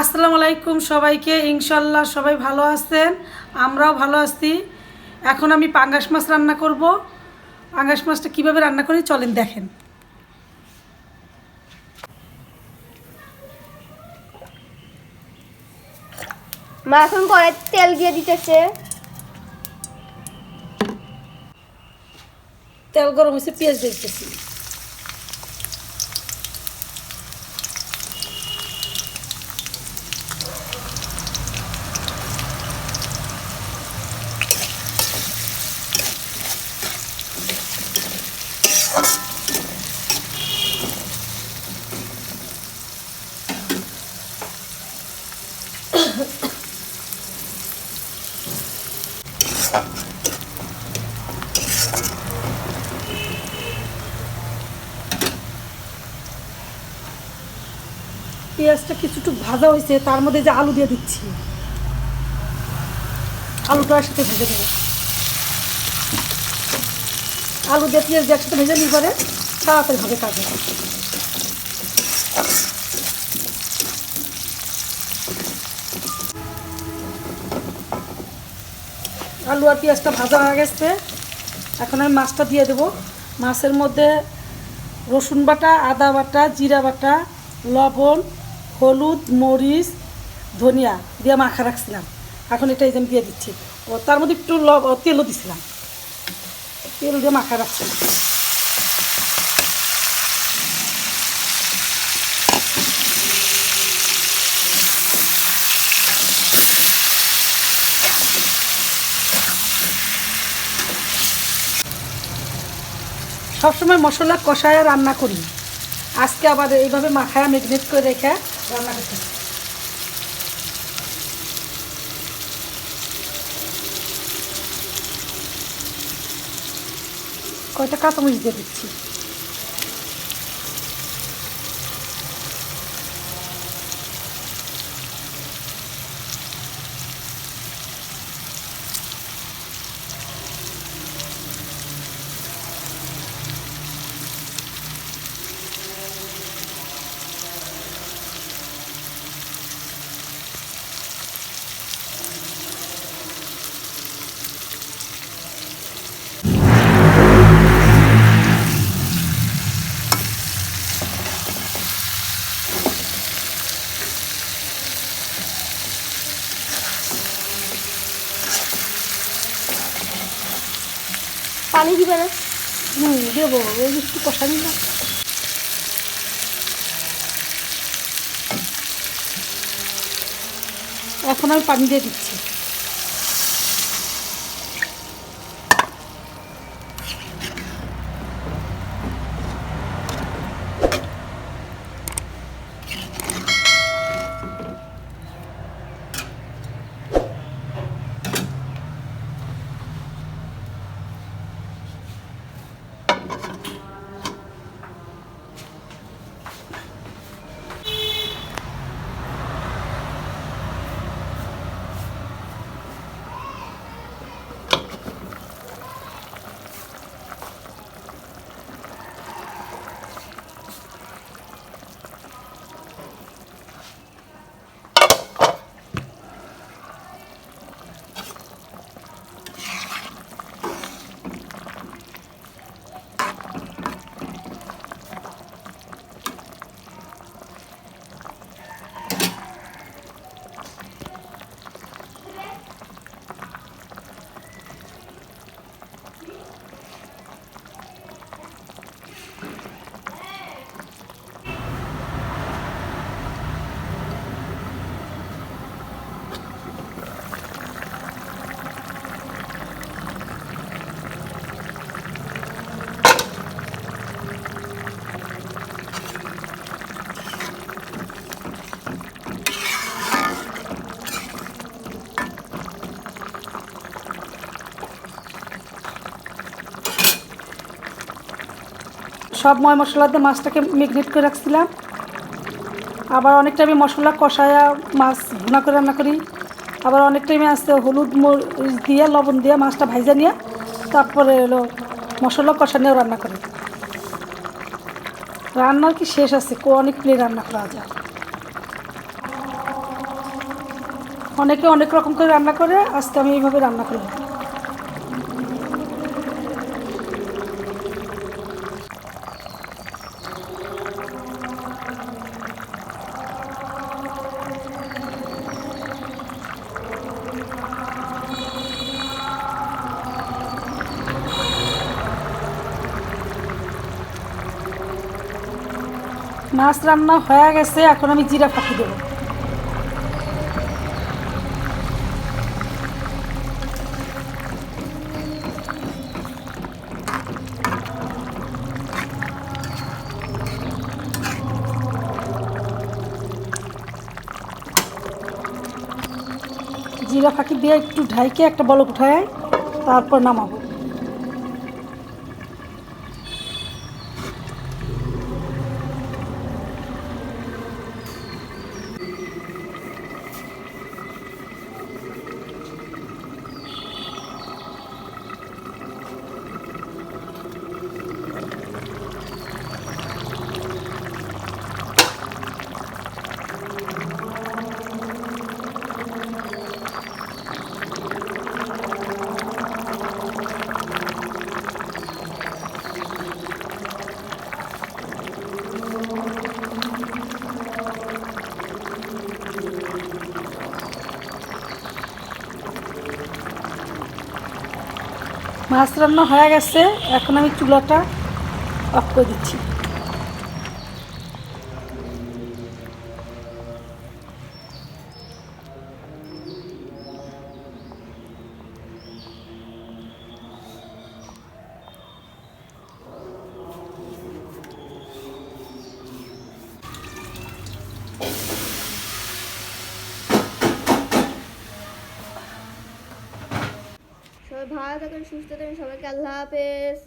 আসসালামু আলাইকুম সবাইকে। ইনশাল্লাহ সবাই ভালো আছেন, আমরাও ভালো আছি। এখন আমি পাঙ্গাস মাছ রান্না করব। পাঙ্গাস মাছটা কীভাবে রান্না করি চলেন দেখেন। মা এখন কড়াইতে তেল দিয়ে দিতেছে। তেল গরম হয়েছে, পেঁয়াজ দিয়ে দিতেছি। পেঁয়াজটা কিছুটু ভাজা হয়েছে, তার মধ্যে যে আলু দিয়ে দিচ্ছি, আলুটা একসাথে ভেজে দেবো। আলু দিয়ে পেঁয়াজ দিয়ে একসাথে ভেজে নিয়ে পরে তাড়াতাড়ি হবে কাজে। আলু আর পেঁয়াজটা ভাজা হয়ে গেছে, এখন আমি মাছটা দিয়ে দেবো। মাছের মধ্যে রসুন বাটা, আদা বাটা, জিরা বাটা, লবণ, হলুদ, মরিচ, ধনিয়া দিয়ে মাখা রাখছিলাম। এখন এটা এই যে আমি দিয়ে দিচ্ছি। ও তার মধ্যে একটু তেলও দিছিলাম, তেল দিয়ে মাখা রাখছিলাম। সবসময় মশলা কষায় রান্না করি, আজকে আবার এইভাবে মাখায় ম্যাগনেট করে রেখে রান্না করতে। কয়টা কাঁচামরিচ দিয়ে দিচ্ছি। পানি দিবে না? দেবো, ওই একটু কষানি না। এখন আমি পানি দিয়ে দিচ্ছি। সব ময় মশলা দিয়ে মাছটাকে ম্যাগনেট করে রাখছিলাম। আবার অনেক টাইমে মশলা কষায়া মাছ ভুনা করে রান্না করি। আবার অনেক টাইমে আসতে হলুদ মরিচ দিয়ে লবণ দিয়ে মাছটা ভাইজা নিয়ে তারপরে হলো মশলা কষা নিয়েও রান্না করি। রান্নার কি শেষ আছে, অনেক প্লে রান্না করা যায়। অনেকে অনেক রকম করে রান্না করে, আজকে আমি এইভাবে রান্না করি। মাছ রান্না হয়ে গেছে, এখন আমি জিরা ফাঁকি দেবো। জিরা ফাঁকি দিয়ে একটু ঢাইকে একটা বলক উঠায় তারপর নামাবো। মাছ রান্না হয়ে গেছে, এখন আমি চুলাটা অফ করে দিচ্ছি। সবাই ভালো থাকেন, সুস্থ থাকেন, সবাইকে আল্লাহ হাফেজ।